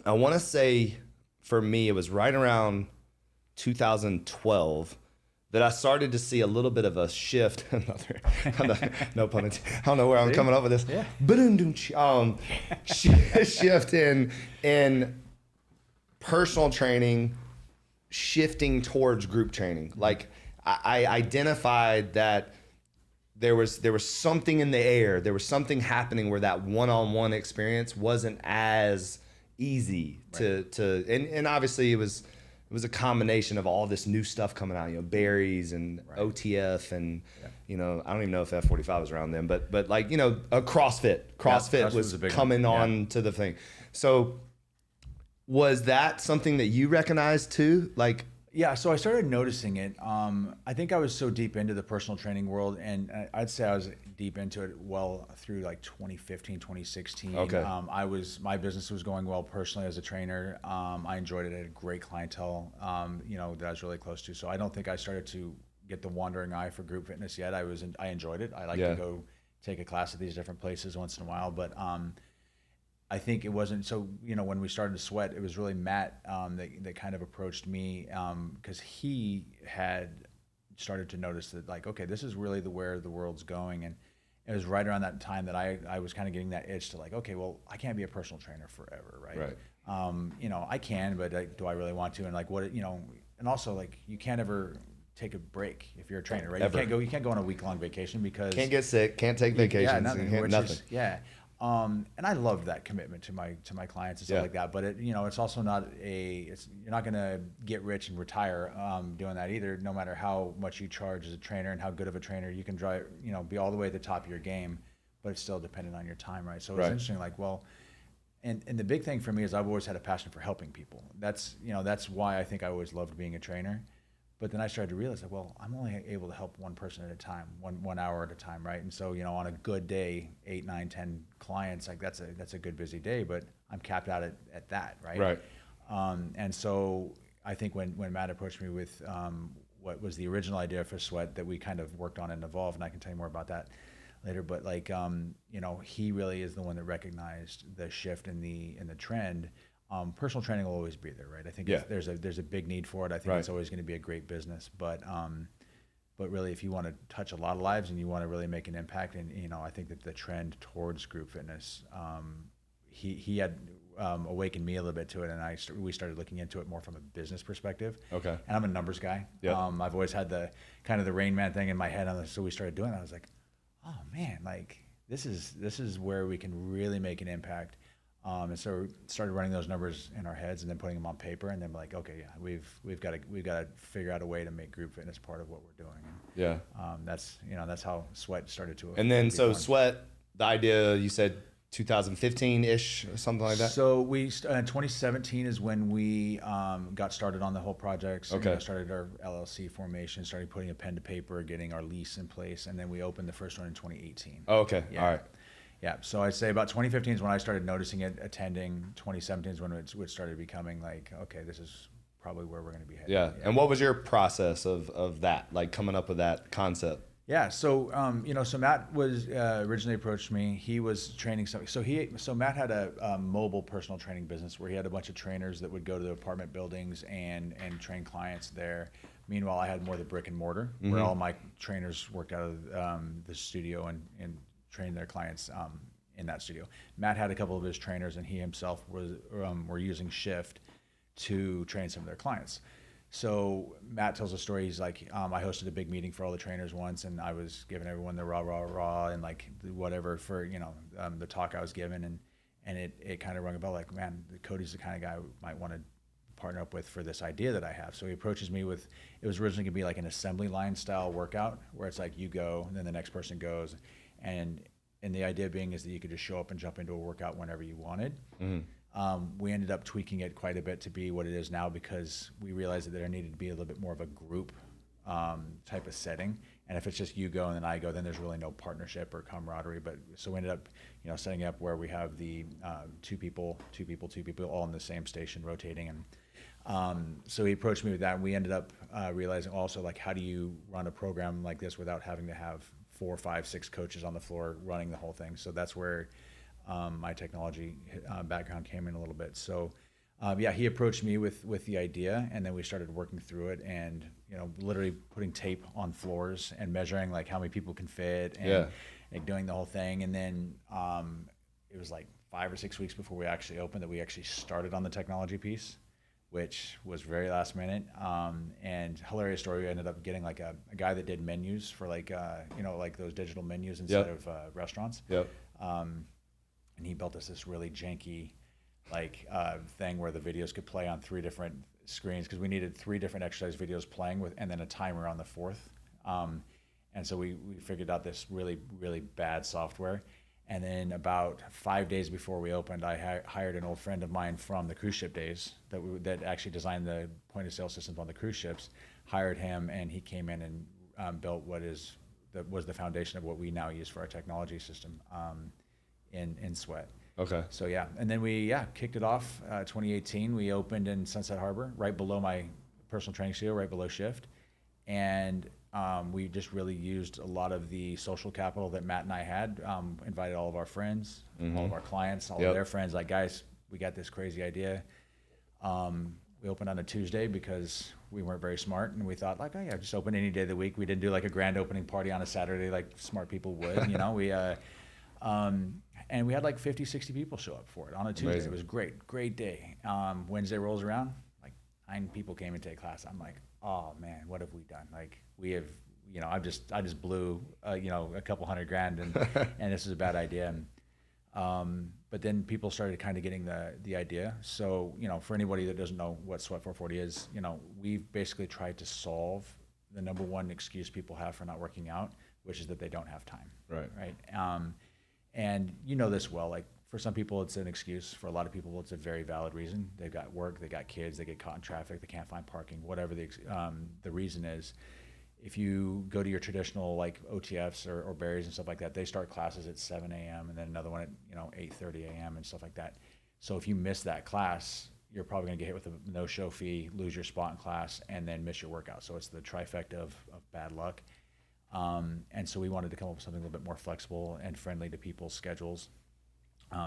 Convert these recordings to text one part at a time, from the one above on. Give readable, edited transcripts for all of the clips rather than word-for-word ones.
I want to say for me, it was right around 2012 that I started to see a little bit of a shift. No pun intended. I don't know where I'm coming up with this. Yeah. Shift in personal training, shifting towards group training. Like I identified that there was something in the air. There was something happening where that one-on-one experience wasn't as easy to and obviously it was a combination of all this new stuff coming out, berries and OTF and I don't even know if F45 was around then, but like, a CrossFit was coming on to the thing. So was that something that you recognized too? Like, yeah, so I started noticing it. I think I was so deep into the personal training world, and I'd say I was deep into it well through like 2015, 2016. Okay. My business was going well personally as a trainer. I enjoyed it. I had a great clientele, that I was really close to. So I don't think I started to get the wandering eye for group fitness yet. I enjoyed it. I like to go take a class at these different places once in a while, but I think it wasn't so. When we started to sweat, it was really Matt that kind of approached me because he had started to notice that, like, okay, this is really where the world's going, and it was right around that time that I was kind of getting that itch to, like, okay, well, I can't be a personal trainer forever, right? I can, but do I really want to? And like, and also, like, you can't ever take a break if you're a trainer, right? Ever. You can't go on a week-long vacation because can't get sick, can't take vacations, nothing. And I loved that commitment to my clients and stuff like that. But it's also not you're not going to get rich and retire doing that either. No matter how much you charge as a trainer and how good of a trainer you can drive, be all the way at the top of your game, but it's still dependent on your time, right? So it's interesting, like, well, and the big thing for me is I've always had a passion for helping people. That's why I think I always loved being a trainer. But then I started to realize that, well, I'm only able to help one person at a time, one hour at a time, right? And so, on a good day, 8, 9, 10 clients, like that's a good busy day, but I'm capped out at that, right? Right. And so I think when Matt approached me with what was the original idea for Sweat that we kind of worked on and evolved, and I can tell you more about that later, but like, he really is the one that recognized the shift in the trend. Personal training will always be there, right? I think there's a big need for it. I think it's always going to be a great business, but really, if you want to touch a lot of lives and you want to really make an impact, and I think that the trend towards group fitness, he had awakened me a little bit to it, and we started looking into it more from a business perspective. Okay. And I'm a numbers guy. I've always had the kind of the Rain Man thing in my head, so we started doing that. I was like, oh man, like this is where we can really make an impact. And so we started running those numbers in our heads and then putting them on paper, and then like, okay, we've got to figure out a way to make group fitness part of what we're doing. And, that's how Sweat started to. And then so Sweat, the idea you said 2015-ish or something like that. So 2017 is when we got started on the whole project. So we started our LLC formation, started putting a pen to paper, getting our lease in place, and then we opened the first one in 2018. Oh, okay. Yeah. All right. Yeah, so I'd say about 2015 is when I started noticing it, attending. 2017 is when it started becoming like, okay, this is probably where we're going to be headed. Yeah. And what was your process of that, like coming up with that concept? Yeah, so so Matt was originally approached me. He was training something. So Matt had a mobile personal training business where he had a bunch of trainers that would go to the apartment buildings and train clients there. Meanwhile, I had more the brick and mortar, where all my trainers worked out of the studio and train their clients in that studio. Matt had a couple of his trainers, and he himself were using Shift to train some of their clients. So Matt tells a story. He's like, I hosted a big meeting for all the trainers once, and I was giving everyone the rah and like whatever for the talk I was giving, and it kind of rung a bell. Like, man, Cody's the kind of guy I might want to partner up with for this idea that I have. So he approaches me with, it was originally gonna be like an assembly line style workout where it's like you go and then the next person goes. And the idea being is that you could just show up and jump into a workout whenever you wanted. We ended up tweaking it quite a bit to be what it is now because we realized that there needed to be a little bit more of a group type of setting. And if it's just you go and then I go, then there's really no partnership or camaraderie. But so we ended up, setting up where we have the two people all in the same station rotating. And so he approached me with that. And we ended up realizing also, like, how do you run a program like this without having to have 4, 5, 6 coaches on the floor running the whole thing. So that's where my technology background came in a little bit. So Yeah, he approached me with the idea, and then we started working through it, and literally putting tape on floors and measuring like how many people can fit, and like doing the whole thing. And then it was like 5 or 6 weeks before we actually opened that we actually started on the technology piece, which was very last minute. And hilarious story, we ended up getting like a guy that did menus for like like those digital menus instead of restaurants. And he built us this really janky thing where the videos could play on 3 different screens, because we needed 3 different exercise videos playing and then a timer on the 4th. And so we figured out this really, really bad software. And then about 5 days before we opened, I hired an old friend of mine from the cruise ship days that actually designed the point of sale systems on the cruise ships. Hired him, and he came in and built what was the foundation of what we now use for our technology system in Sweat. Okay. So yeah, and then we kicked it off 2018. We opened in Sunset Harbor, right below my personal training studio, right below Shift, and we just really used a lot of the social capital that Matt and I had. Invited all of our friends, all of our clients, all of their friends. Like, guys, we got this crazy idea. We opened on a Tuesday because we weren't very smart, and we thought like, oh yeah, just open any day of the week. We didn't do like a grand opening party on a Saturday like smart people would. We and we had like 50, 60 people show up for it on a Tuesday. Amazing. It was great day. Wednesday rolls around, like 9 people came and take class. I'm like, oh man, what have we done? Like, we have, I just blew, a couple $100,000, and this is a bad idea. But then people started kind of getting the idea. So, for anybody that doesn't know what SWEAT440 is, we've basically tried to solve the number one excuse people have for not working out, which is that they don't have time. Right. And this well, like for some people it's an excuse. For a lot of people it's a very valid reason. They've got work, they got kids, they get caught in traffic, they can't find parking, whatever the reason is. If you go to your traditional like OTFs or berries and stuff like that, they start classes at 7 a.m. and then another one at 8:30 a.m. and stuff like that. So if you miss that class, you're probably going to get hit with a no-show fee, lose your spot in class, and then miss your workout. So it's the trifecta of bad luck. And so we wanted to come up with something a little bit more flexible and friendly to people's schedules,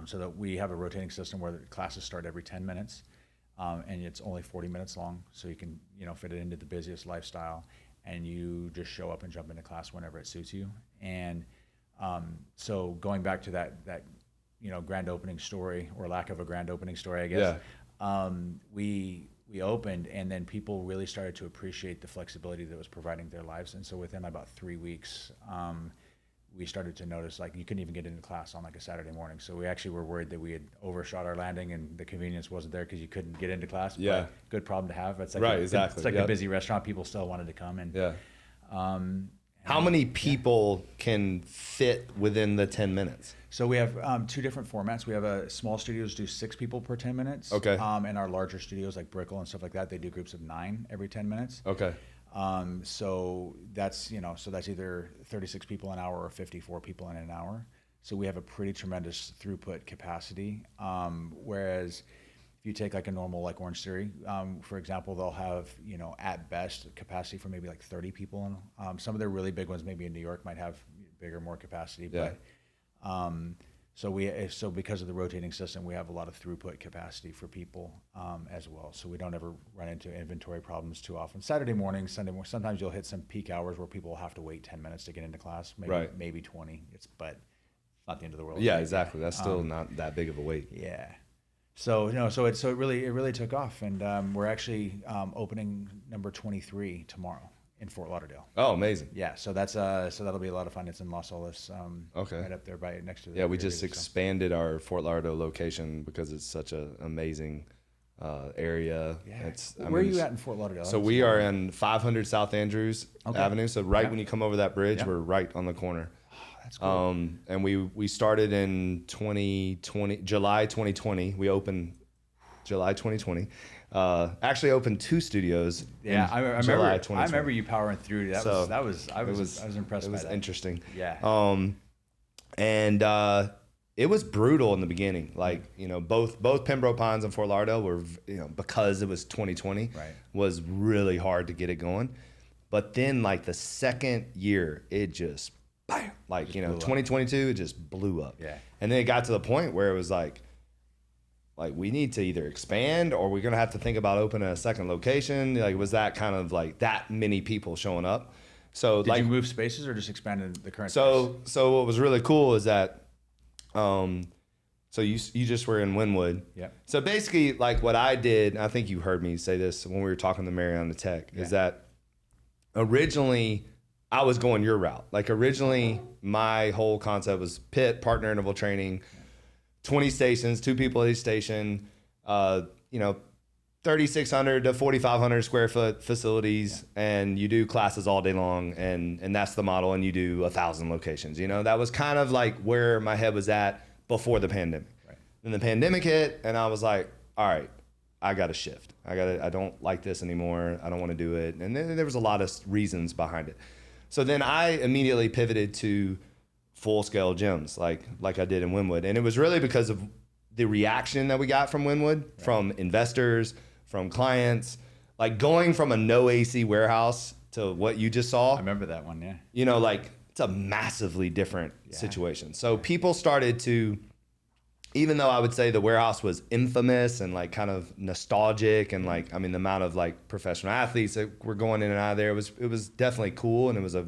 so that we have a rotating system where the classes start every 10 minutes, and it's only 40 minutes long, so you can fit it into the busiest lifestyle, and you just show up and jump into class whenever it suits you. And so going back to that grand opening story, or lack of a grand opening story, I guess. We opened, and then people really started to appreciate the flexibility that was providing their lives. And so within about 3 weeks, we started to notice like you couldn't even get into class on like a Saturday morning. So we actually were worried that we had overshot our landing and the convenience wasn't there because you couldn't get into class. Yeah. But good problem to have. It's like exactly. It's like a busy restaurant. People still wanted to come. And how many people can fit within the 10 minutes? So we have 2 different formats. We have a small studios do 6 people per 10 minutes. Okay. And our larger studios like Brickell and stuff like that, they do groups of 9 every 10 minutes. Okay. So that's that's either 36 people an hour or 54 people in an hour. So we have a pretty tremendous throughput capacity. Whereas if you take like a normal like Orange Theory, for example, they'll have at best capacity for maybe like 30 people. Some of their really big ones, maybe in New York, might have bigger, more capacity. Yeah. But so because of the rotating system, we have a lot of throughput capacity for people as well. So we don't ever run into inventory problems too often. Saturday morning, Sunday morning, sometimes you'll hit some peak hours where people will have to wait 10 minutes to get into class, maybe 20. But it's not the end of the world. Yeah, exactly. That's still not that big of a wait. Yeah. So it really took off, and we're actually opening number 23 tomorrow in Fort Lauderdale. Oh, amazing. Yeah, so that'll be a lot of fun. It's in Los Olas, okay, right up there next to the. Yeah, we just expanded our Fort Lauderdale location because it's such an amazing area. Yeah. Where are you at in Fort Lauderdale? So we are in 500 South Andrews Avenue. So when you come over that bridge, we're right on the corner. That's cool. And we started in July 2020. We opened July 2020. Actually opened 2 studios. Yeah, I July 2020. I remember you powering through. I was impressed. It was interesting. Yeah. And it was brutal in the beginning. Like both Pembroke Pines and Fort Lauderdale were because it was 2020. Right. Was really hard to get it going. But then like the second year, it just. Bam, like 2022 it just blew up. Yeah. And then it got to the point where it was like like we need to either expand or we're going to have to think about opening a second location. Like, was that kind of like that many people showing up? So Did you move spaces or just expanded the current so space? So what was really cool is that, so you just were in Wynwood. Yeah. So basically, like what I did, and I think you heard me say this when we were talking to Mariana Tech, is that originally I was going your route. Like originally, my whole concept was pit, partner interval training, 20 stations, 2 people at each station, 3,600 to 4,500 square foot facilities, and you do classes all day long, and that's the model, and you do 1,000 locations. That was kind of like where my head was at before the pandemic. Right. Then the pandemic hit, and I was like, all right, I got to shift. I don't like this anymore. I don't want to do it. And then there was a lot of reasons behind it. So then I immediately pivoted to full-scale gyms, like I did in Wynwood. And it was really because of the reaction that we got from Wynwood, from investors, from clients, like going from a no AC warehouse to what you just saw. I remember that one, yeah. It's a massively different situation. So people started to, even though I would say the warehouse was infamous and like kind of nostalgic and like, I mean, the amount of like professional athletes that were going in and out of there, it was definitely cool. And it was a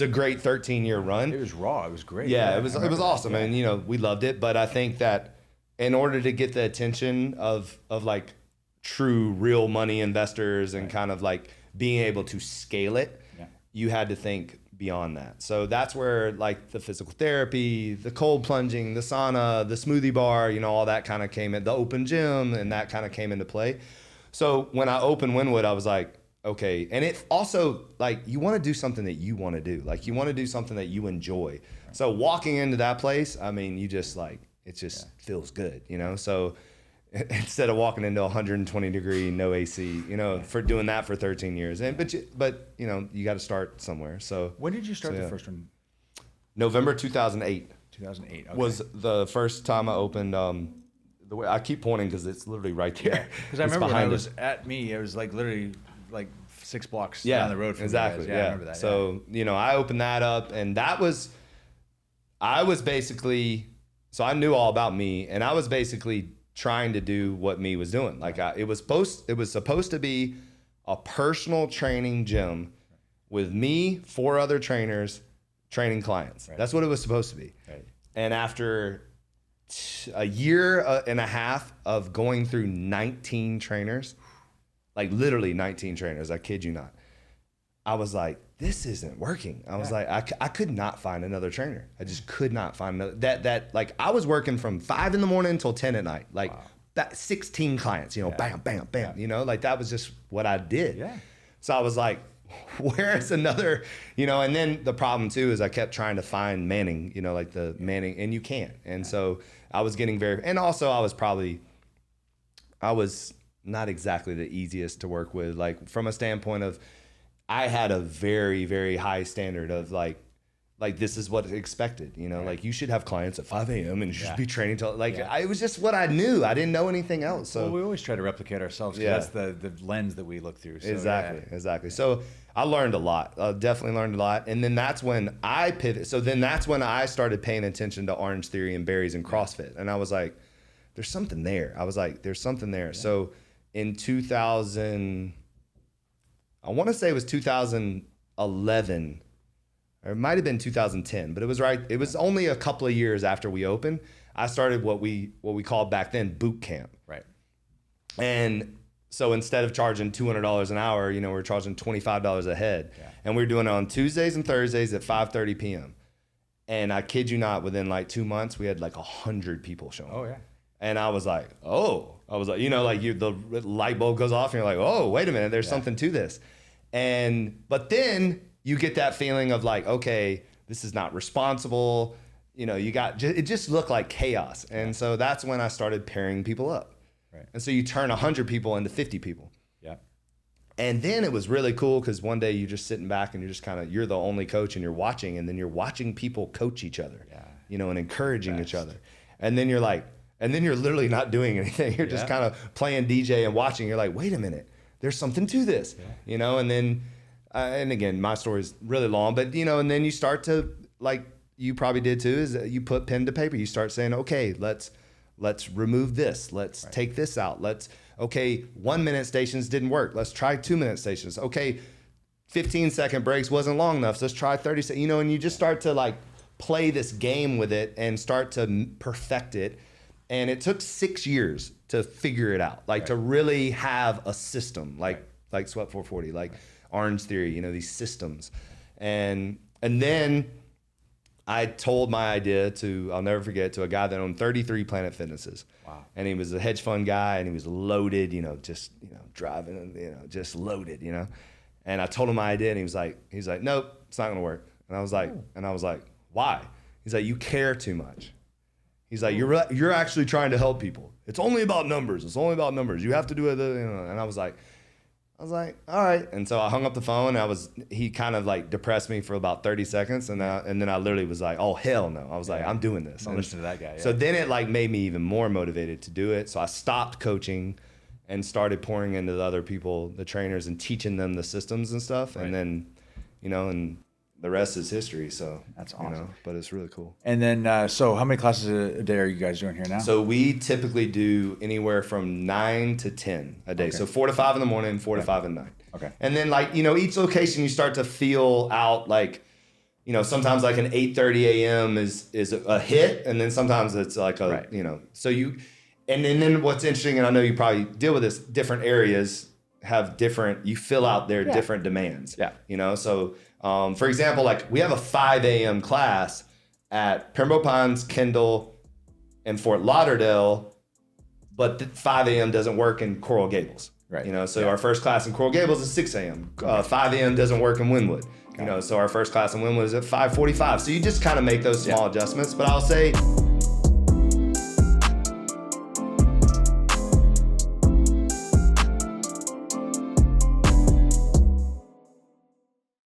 great 13-year run. It was raw. It was great. Yeah, it was awesome. And, we loved it. But I think that in order to get the attention of like true real money investors and kind of like being able to scale it, you had to think beyond that. So that's where like the physical therapy, the cold plunging, the sauna, the smoothie bar, all that kind of came in, the open gym, and that kind of came into play. So when I opened Wynwood, I was like, okay. And it also like, you want to do something that you want to do. Like you want to do something that you enjoy. So walking into that place, I mean, you just like, it just feels good, So instead of walking into 120 degree, no AC, for doing that for 13 years. But you got to start somewhere. So when did you start the first one? November 2008. 2008 okay. Was the first time I opened. The way I keep pointing because it's literally right there. Because I remember when I was at me, it was like literally like 6 blocks down the road from exactly. You guys. Yeah, I remember that. So I opened that up, and I was basically, so I knew all about me, and I was basically trying to do what me was doing. Like it was supposed to be a personal training gym with me, 4 other trainers training clients. Right. That's what it was supposed to be. Right. And after a year and a half of going through 19 trainers, like literally 19 trainers, I kid you not, I was like, this isn't working. I was like, I could not find another trainer. I just could not find another. That like I was working from 5 in the morning until 10 at night. Like that 16 clients, bam, bam, bam. Like that was just what I did. Yeah. So I was like, where's another, and then the problem too is I kept trying to find Manning, like the Manning, and you can't. And so I was getting and also I was not exactly the easiest to work with, like from a standpoint of, I had a very, very high standard of like this is what's expected, like you should have clients at 5 a.m. and you should be training till it was just what I knew. I didn't know anything else. So we always try to replicate ourselves because that's the lens that we look through. So, Exactly. So I learned a lot. I definitely learned a lot. And then that's when I pivoted. So then that's when I started paying attention to Orange Theory and berries and CrossFit. And I was like, there's something there. Yeah. So in 2000, I want to say it was 2011, or it might have been 2010, but it was right. It was only a couple of years after we opened. I started what we called back then Bootcamp. Right. And so instead of charging $200 an hour, we're charging $25 a head. Yeah. And we were doing it on Tuesdays and Thursdays at 5:30 p.m. And I kid you not, within like 2 months, we had like 100 people showing. Oh, yeah. And I was like, the light bulb goes off and you're like, oh, wait a minute, there's something to this. But then you get that feeling of like, okay, this is not responsible. It just looked like chaos. And so that's when I started pairing people up. Right. And so you turn 100 people into 50 people. Yeah. And then it was really cool because one day you're just sitting back and you're just you're the only coach and you're watching, and then you're watching people coach each other, and encouraging each other. And then you're like, and then you're literally not doing anything. You're just kind of playing DJ and watching. You're like, wait a minute, there's something to this, and then, and again, my story's really long, but, and then you start to, like you probably did too, is that you put pen to paper. You start saying, okay, let's let's remove this. Let's take this out. Okay, 1 minute stations didn't work. Let's try 2 minute stations. Okay, 15-second breaks wasn't long enough. So let's try 30 seconds, and you just start to like play this game with it and start to perfect it. And it took 6 years to figure it out, like to really have a system like SWEAT440, like Orange Theory, these systems. And then I told my idea I'll never forget, to a guy that owned 33 Planet Fitnesses. Wow. And he was a hedge fund guy, and he was loaded, just, driving, just loaded, And I told him my idea, and he's like, nope, it's not gonna work. And I was like, why? He's like, you care too much. He's like, you're actually trying to help people. It's only about numbers. You have to do it. And I was like, all right. And so I hung up the phone. He kind of like depressed me for about 30 seconds. And then I literally was like, oh, hell no. I was like, I'm doing this. Don't listen to that guy. Yeah. So then it like made me even more motivated to do it. So I stopped coaching and started pouring into the other people, the trainers, and teaching them the systems and stuff. Right. And then, and the rest is history. So that's awesome. But it's really cool. And then, so how many classes a day are you guys doing here now? So we typically do anywhere from 9 to 10 a day. Okay. So 4 to 5 in the morning, 4 to 5 at night. Okay. And then like, each location you start to feel out like, sometimes like an 8:30 a.m. is a hit. And then sometimes it's like so and then what's interesting, and I know you probably deal with this, different areas have you fill out their different demands. Yeah. So, for example, like we have a 5 a.m. class at Pembroke Pines, Kendall, and Fort Lauderdale, but 5 a.m. doesn't work in Coral Gables. Right. So our first class in Coral Gables is 6 a.m. 5 a.m. doesn't work in Wynwood. So our first class in Wynwood is at 5:45. So you just kind of make those small adjustments. But I'll say